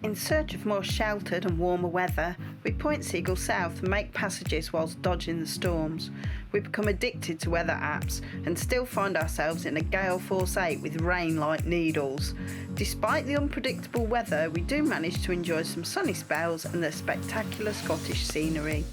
In search of more sheltered and warmer weather, we point Seagull south and make passages whilst dodging the storms. We become addicted to weather apps and still find ourselves in a gale force 8 with rain like needles. Despite the unpredictable weather, we do manage to enjoy some sunny spells and the spectacular Scottish scenery.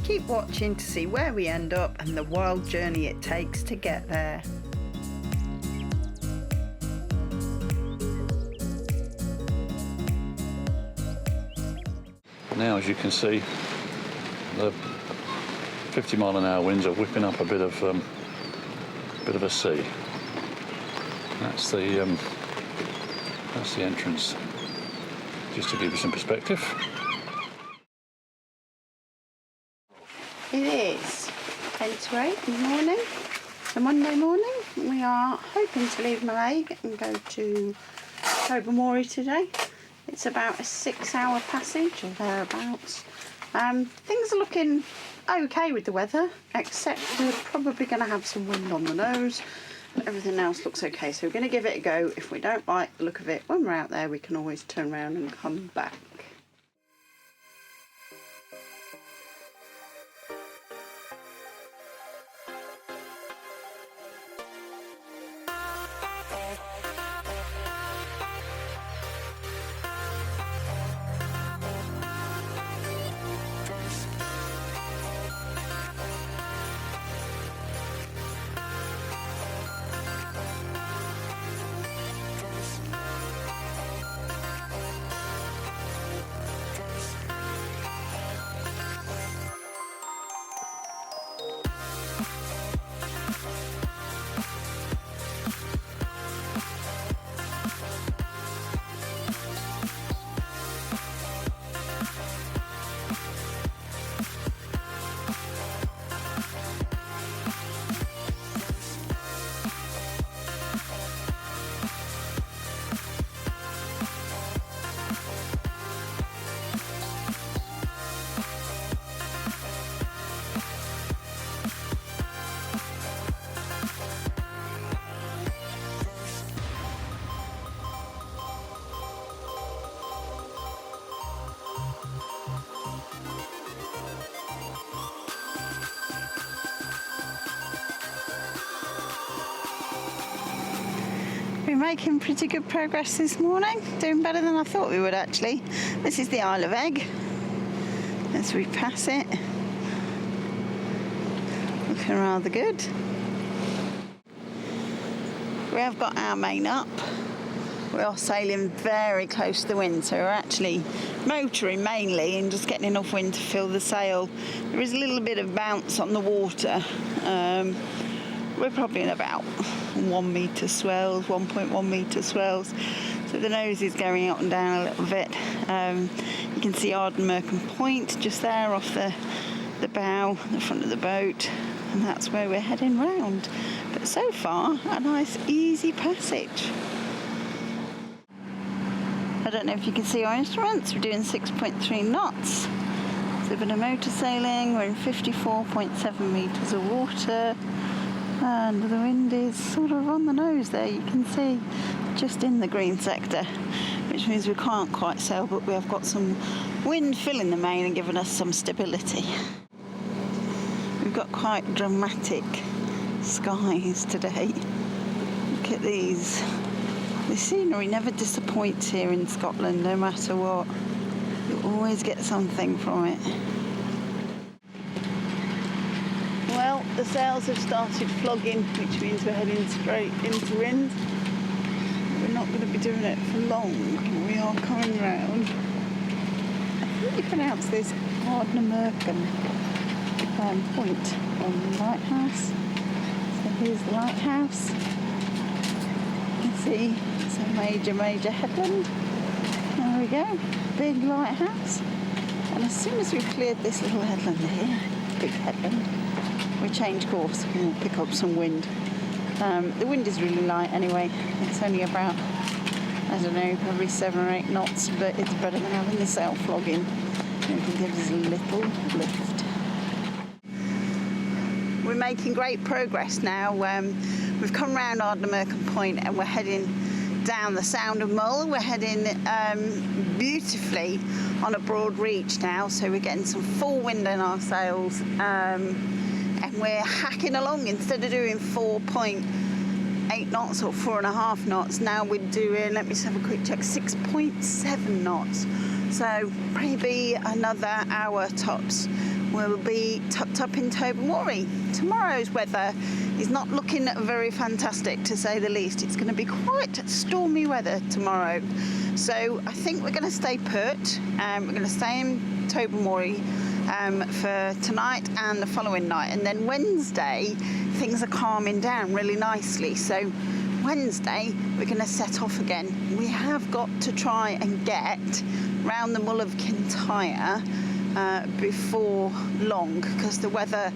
Keep watching to see where we end up and the wild journey it takes to get there. Now, as you can see, the 50-mile-an-hour winds are whipping up a bit of a sea. That's the entrance. Just to give you some perspective. It is 10 to 8 in the morning, a Monday morning. We are hoping to leave McCaig and go to Tobermory today. It's about a 6-hour passage or thereabouts. Things are looking okay with the weather, except we're probably going to have some wind on the nose, but everything else looks okay. So we're going to give it a go. If we don't like the look of it when we're out there, we can always turn around and come back. We're making pretty good progress this morning, doing better than I thought we would actually. This is the Isle of Egg as we pass it. Looking rather good. We have got our main up. We are sailing very close to the wind, so we're actually motoring mainly and just getting enough wind to fill the sail. There is a little bit of bounce on the water. We're probably in about 1 metre swells, 1.1 metre swells, so the nose is going up and down a little bit. You can see Ardnamurchan Point just there off the bow, the front of the boat, and that's where we're heading round. But so far, a nice easy passage. I don't know if you can see our instruments. We're doing 6.3 knots. So a bit of motor sailing. We're in 54.7 metres of water. And the wind is sort of on the nose there, you can see, just in the green sector, which means we can't quite sail, but we have got some wind filling the main and giving us some stability. We've got quite dramatic skies today. Look at these. The scenery never disappoints here in Scotland, no matter what. You always get something from it. Well, the sails have started flogging, which means we're heading straight into wind. We're not going to be doing it for long. We are coming round. I think you pronounce this Ardnamurchan Point on the lighthouse. So here's the lighthouse. You can see it's a major headland. There we go, big lighthouse. And as soon as we've cleared this little headland here, big headland, we change course and we'll pick up some wind. The wind is really light anyway. It's only about, I don't know, probably 7 or 8 knots, but it's better than having the sail flogging. It can give us a little lift. We're making great progress now. We've come round Ardnamurchan Point and we're heading down the Sound of Mull. We're heading beautifully on a broad reach now, so we're getting some full wind in our sails, and we're hacking along. Instead of doing 4.8 knots or 4.5 knots, now we're doing, let me just have a quick check, 6.7 knots. So maybe another hour tops we'll be tucked up in Tobermory. Tomorrow's weather is not looking very fantastic, to say the least. It's going to be quite stormy weather tomorrow. So I think we're going to stay put. We're going to stay in Tobermory for tonight and the following night. And then Wednesday, things are calming down really nicely. So Wednesday, we're going to set off again. We have got to try and get round the Mull of Kintyre before long, because the weather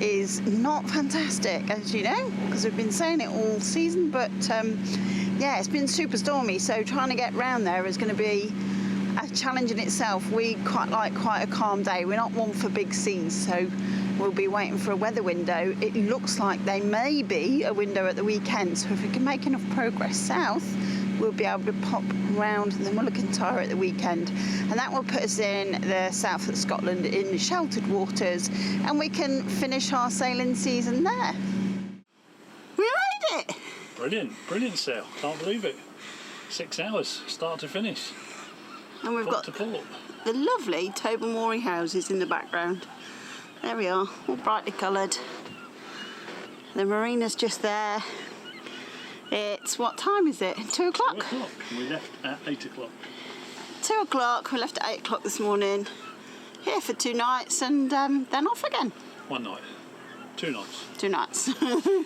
is not fantastic, as you know, because we've been saying it all season. But yeah, it's been super stormy, so trying to get round there is going to be a challenge in itself. We quite like quite a calm day. We're not one for big seas, so we'll be waiting for a weather window. It looks like there may be a window at the weekend, so if we can make enough progress south, we'll be able to pop round the Mull of Kintyre at the weekend, and that will put us in the south of Scotland in sheltered waters, and we can finish our sailing season there. We made it! Brilliant sail. Can't believe it. 6 hours, start to finish. And we've got to port. The lovely Tobermory houses in the background. There we are, all brightly coloured. The marina's just there. It's, what time is it? 2 o'clock? 2 o'clock. We left at 8 o'clock. 2 o'clock. We left at 8 o'clock this morning. Here for 2 nights and then off again. 1 night. 2 nights. 2 nights. 2 nights.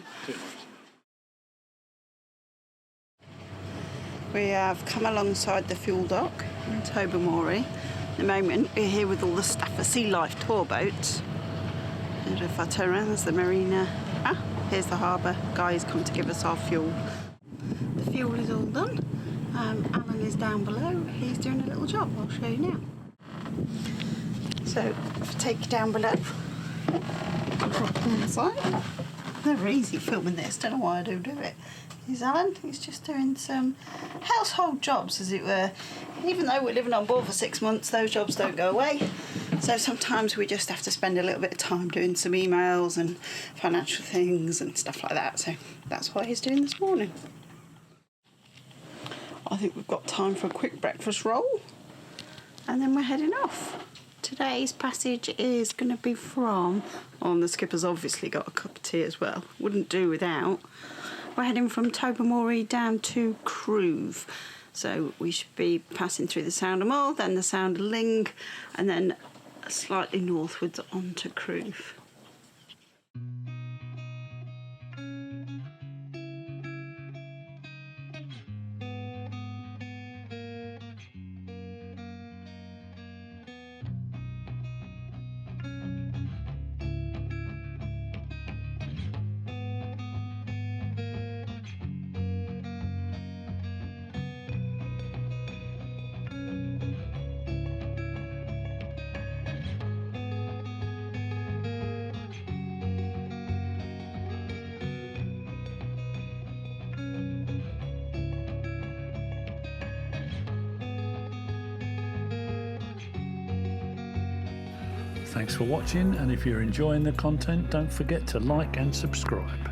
We have come alongside the fuel dock in Tobermory. At the moment, we're here with all the staff of Sea Life tour boats. And if I turn around, there's the marina. Here's the harbour. Guys come to give us our fuel. The fuel is all done. Alan is down below. He's doing a little job. I'll show you now. So, if I take you down below, drop on the side. Never easy filming this. Don't know why I don't do it. Here's Alan. He's just doing some household jobs, as it were. Even though we're living on board for 6 months, those jobs don't go away. So sometimes we just have to spend a little bit of time doing some emails and financial things and stuff like that. So that's what he's doing this morning. I think we've got time for a quick breakfast roll, and then we're heading off. Today's passage is going to be from, and the skipper's obviously got a cup of tea as well. Wouldn't do without. We're heading from Tobermory down to Crove. So we should be passing through the Sound of Mull, then the Sound of Ling, and then slightly northwards onto Crove. Thanks for watching, and if you're enjoying the content, don't forget to like and subscribe.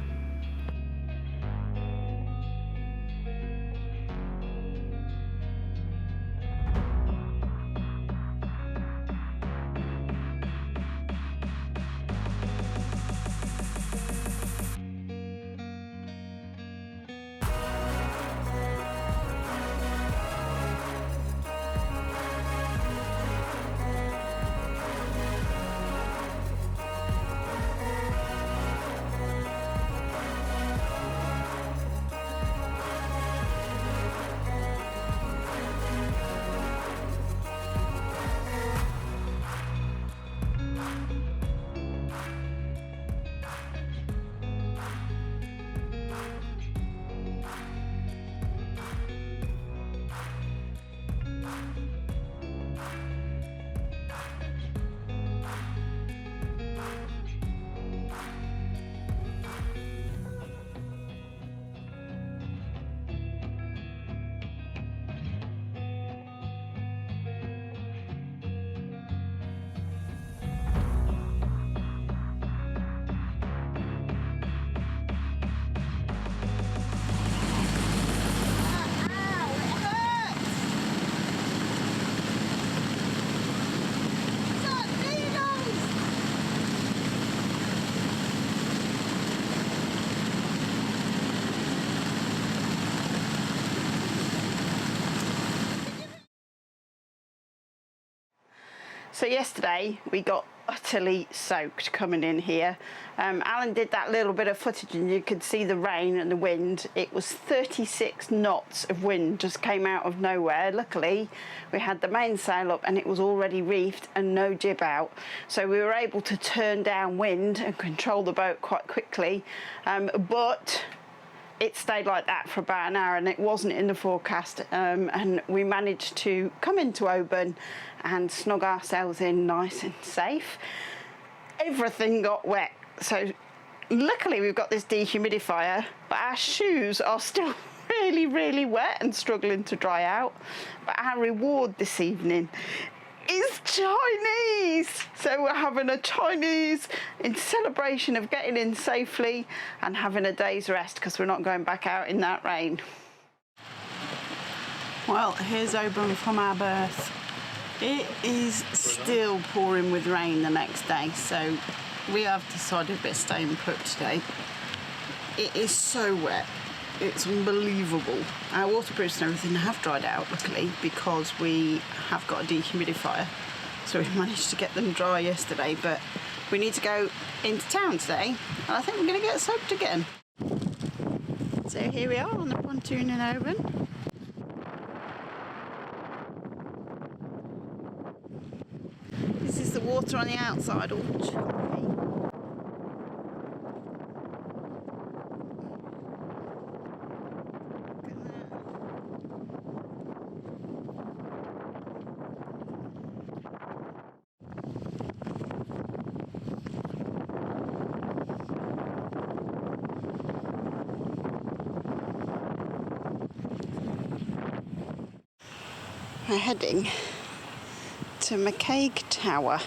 So yesterday we got utterly soaked coming in here. Alan did that little bit of footage and you could see the rain and the wind. It was 36 knots of wind just came out of nowhere. Luckily we had the mainsail up and it was already reefed and no jib out, so we were able to turn down wind and control the boat quite quickly, but it stayed like that for about an hour and it wasn't in the forecast, and we managed to come into Oban and snug ourselves in nice and safe. Everything got wet, so luckily we've got this dehumidifier, but our shoes are still really wet and struggling to dry out. But our reward this evening is Chinese, so we're having a Chinese in celebration of getting in safely and having a day's rest because we're not going back out in that rain. Well, here's Oban from our berth. It is still pouring with rain the next day, so we have decided to stay put today. It is so wet. It's unbelievable. Our waterproofs and everything have dried out, luckily, because we have got a dehumidifier. So we managed to get them dry yesterday, but we need to go into town today, and I think we're going to get soaked again. So here we are on the pontoon in Oban. This is the water on the outside, all choppy. We're heading to McCaig Tower.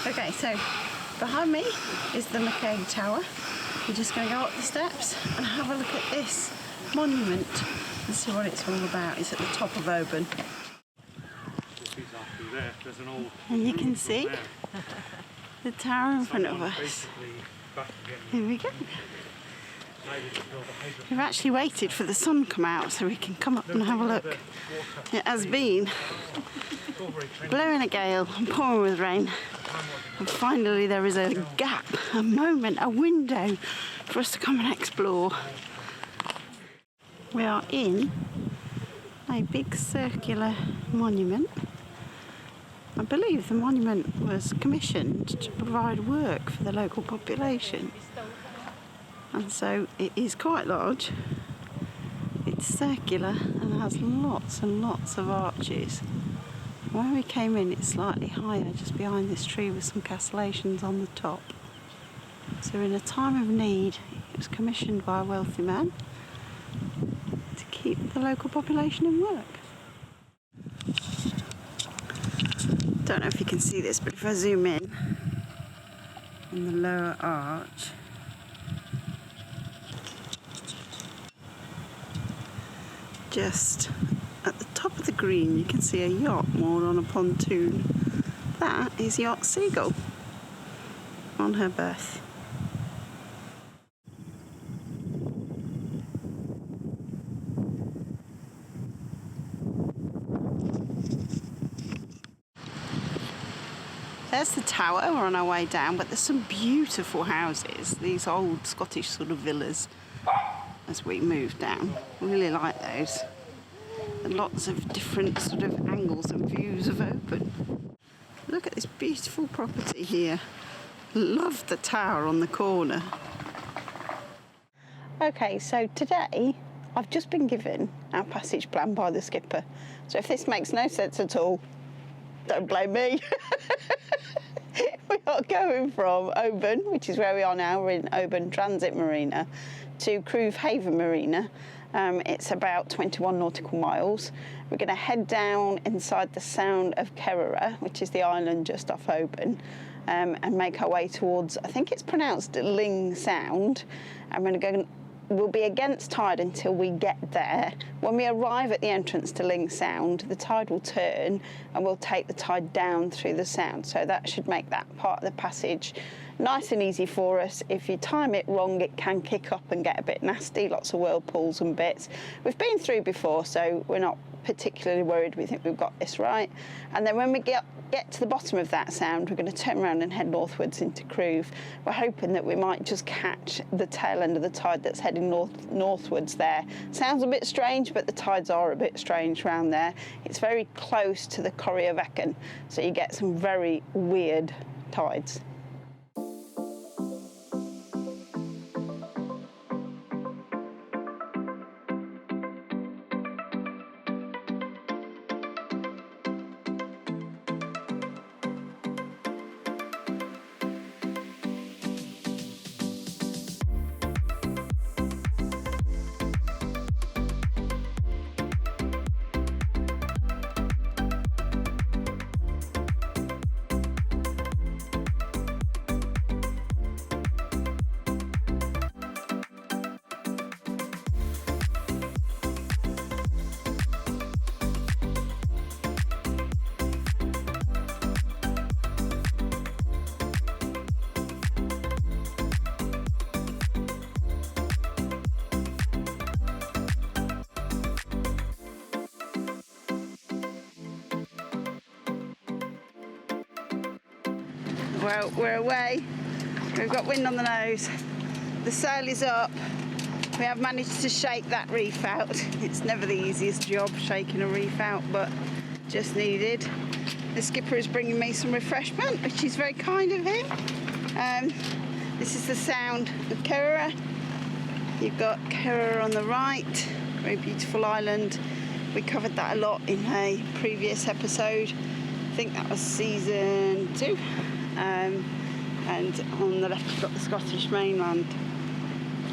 Okay, so behind me is the McCaig Tower. We're just going to go up the steps and have a look at this monument and see what it's all about. It's at the top of Oban. And you can see the tower in front of us. Here we go. We've actually waited for the sun to come out so we can come up and have a look. It has been blowing a gale and pouring with rain, and finally there is a gap, a moment, a window for us to come and explore. We are in a big circular monument. I believe the monument was commissioned to provide work for the local population. And so it is quite large. It's circular and has lots and lots of arches. When we came in, it's slightly higher, just behind this tree with some castellations on the top. So in a time of need, it was commissioned by a wealthy man to keep the local population in work. Don't know if you can see this, but if I zoom in the lower arch, just at the top of the green you can see a yacht moored on a pontoon. That is yacht Seagull on her berth. There's the tower, we're on our way down, but there's some beautiful houses, these old Scottish sort of villas as we move down. I really like those. And lots of different sort of angles and views of Oban. Look at this beautiful property here. Love the tower on the corner. Okay, so today I've just been given our passage plan by the skipper. So if this makes no sense at all, don't blame me. We are going from Oban, which is where we are now, we're in Oban Transit Marina, to Cruve Haven Marina. It's about 21 nautical miles. We're going to head down inside the Sound of Kerrera, which is the island just off Oban, and make our way towards, I think it's pronounced Ling Sound. I'm going to go. We'll be against tide until we get there. When we arrive at the entrance to Ling Sound, the tide will turn and we'll take the tide down through the sound. So that should make that part of the passage nice and easy for us. If you time it wrong, it can kick up and get a bit nasty, lots of whirlpools and bits. We've been through before, so we're not particularly worried. We think we've got this right. And then when we get to the bottom of that sound, we're going to turn around and head northwards into Crewe. We're hoping that we might just catch the tail end of the tide that's heading northwards there. Sounds a bit strange, but the tides are a bit strange around there. It's very close to the Corrievecken, so you get some very weird tides. Well, we're away. We've got wind on the nose. The sail is up. We have managed to shake that reef out. It's never the easiest job, shaking a reef out, but just needed. The skipper is bringing me some refreshment, which is very kind of him. This is the sound of Kerrera. You've got Kerrera on the right, very beautiful island. We covered that a lot in a previous episode. I think that was season 2. And on the left we've got the Scottish mainland.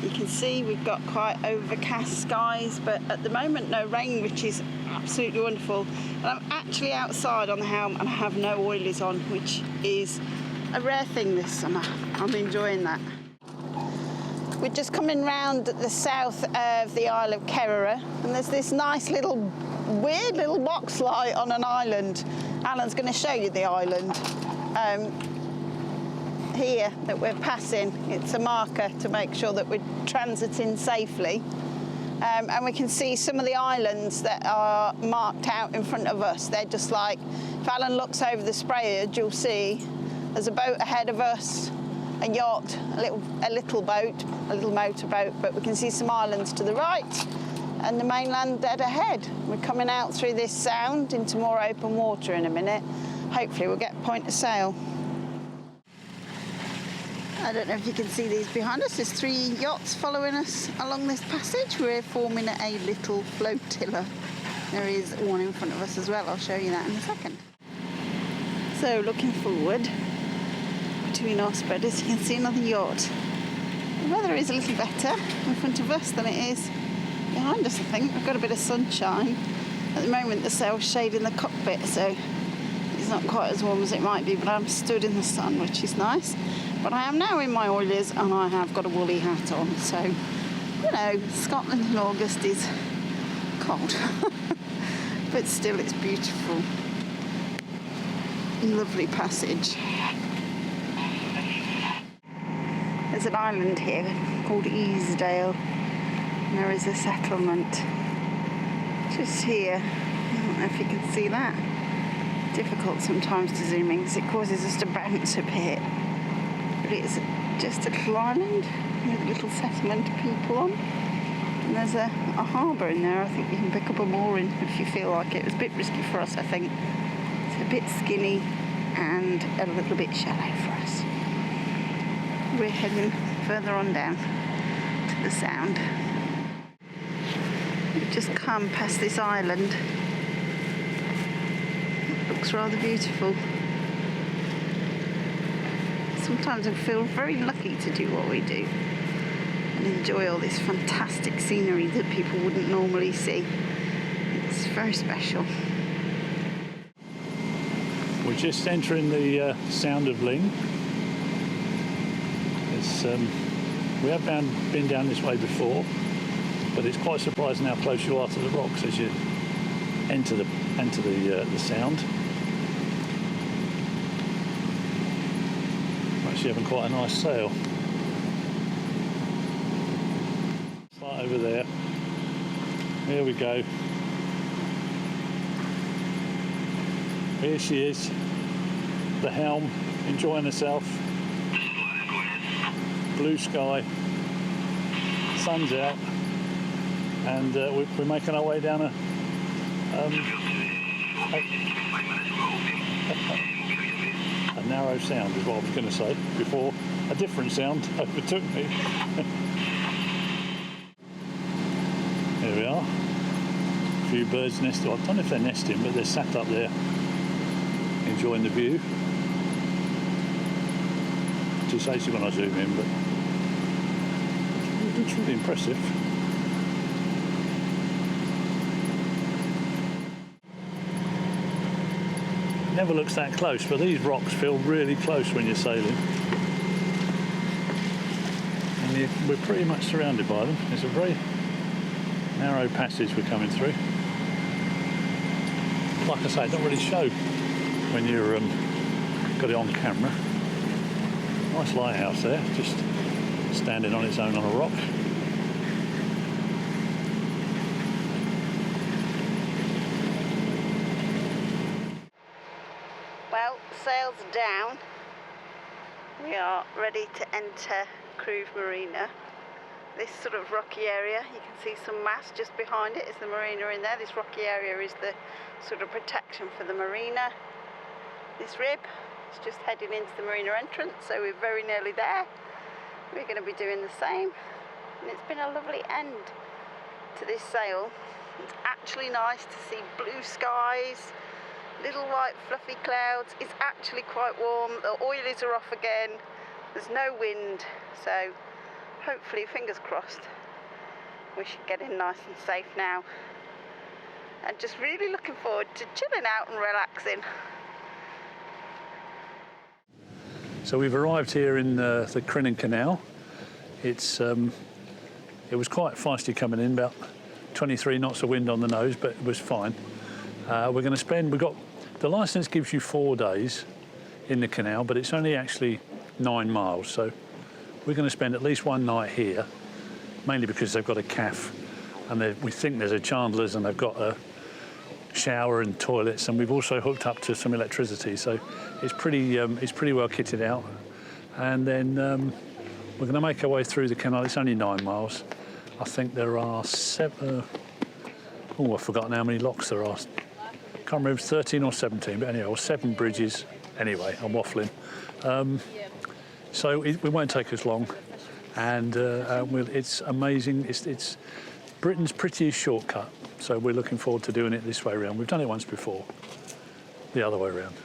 You can see we've got quite overcast skies, but at the moment no rain, which is absolutely wonderful. And I'm actually outside on the helm and I have no oilies on, which is a rare thing this summer. I'm enjoying that. We're just coming round the south of the Isle of Kerrera, and there's this nice little, weird little box light on an island. Alan's going to show you the island. Here that we're passing, it's a marker to make sure that we're transiting safely, and we can see some of the islands that are marked out in front of us. They're just like, if Alan looks over the spray edge, you'll see there's a boat ahead of us, a yacht, a little boat, a little motorboat, but we can see some islands to the right and the mainland dead ahead. We're coming out through this sound into more open water in a minute. Hopefully we'll get a point of sail. I don't know if you can see these behind us. There's 3 yachts following us along this passage. We're forming a little flotilla. There is one in front of us as well. I'll show you that in a second. So looking forward between our spreaders, you can see another yacht. The weather is a little better in front of us than it is behind us, I think. We've got a bit of sunshine. At the moment the sail's shading the cockpit, so it's not quite as warm as it might be, but I'm stood in the sun, which is nice. But I am now in my oilies and I have got a woolly hat on, so, you know, Scotland in August is cold. But still it's beautiful. Lovely passage. There's an island here called Easdale, and there is a settlement just here. I don't know if you can see that. Difficult sometimes to zoom in because it causes us to bounce a bit. But it's just a little island with a little settlement of people on. And there's a harbour in there. I think you can pick up a mooring if you feel like it. It was a bit risky for us, I think. It's a bit skinny and a little bit shallow for us. We're heading further on down to the sound. We've just come past this island. It looks rather beautiful. Sometimes I feel very lucky to do what we do and enjoy all this fantastic scenery that people wouldn't normally see. It's very special. We're just entering the Sound of Lyng. We have been down this way before, but it's quite surprising how close you are to the rocks as you enter the sound. Actually having quite a nice sail. Right over there. Here we go. Here she is, the helm, enjoying herself. Blue sky, sun's out, and we're making our way down a narrow sound, is what I was going to say before a different sound overtook me. Here we are. A few birds nested. I don't know if they're nesting, but they're sat up there enjoying the view. It's actually when I zoom in, but it's really impressive. Never looks that close, but these rocks feel really close when you're sailing. And we're pretty much surrounded by them. It's a very narrow passage we're coming through. Like I say, it don't really show when you're got it on camera. Nice lighthouse there, just standing on its own on a rock. Well, sails are down. We are ready to enter Cruise Marina. This sort of rocky area, you can see some masts just behind it is the marina in there. This rocky area is the sort of protection for the marina. This rib is just heading into the marina entrance, so we're very nearly there. We're going to be doing the same, and it's been a lovely end to this sail. It's actually nice to see blue skies, little white fluffy clouds. It's actually quite warm. The oilies are off again. There's no wind, so hopefully, fingers crossed, we should get in nice and safe now. And just really looking forward to chilling out and relaxing. So we've arrived here in the Crinan Canal. It was quite feisty coming in, about 23 knots of wind on the nose, but it was fine. The licence gives you 4 days in the canal, but it's only actually 9 miles. So we're going to spend at least 1 night here, mainly because they've got a cafe, and we think there's a chandler's, and they've got a shower and toilets, and we've also hooked up to some electricity, so it's pretty well kitted out. And then we're going to make our way through the canal. It's only 9 miles. I think there are 7. I've forgotten how many locks there are. Can't remember, 13 or 17, but anyway, or 7 bridges. Anyway, I'm waffling. So it won't take us long, and it's amazing. It's Britain's prettiest shortcut, so we're looking forward to doing it this way around. We've done it once before, the other way around.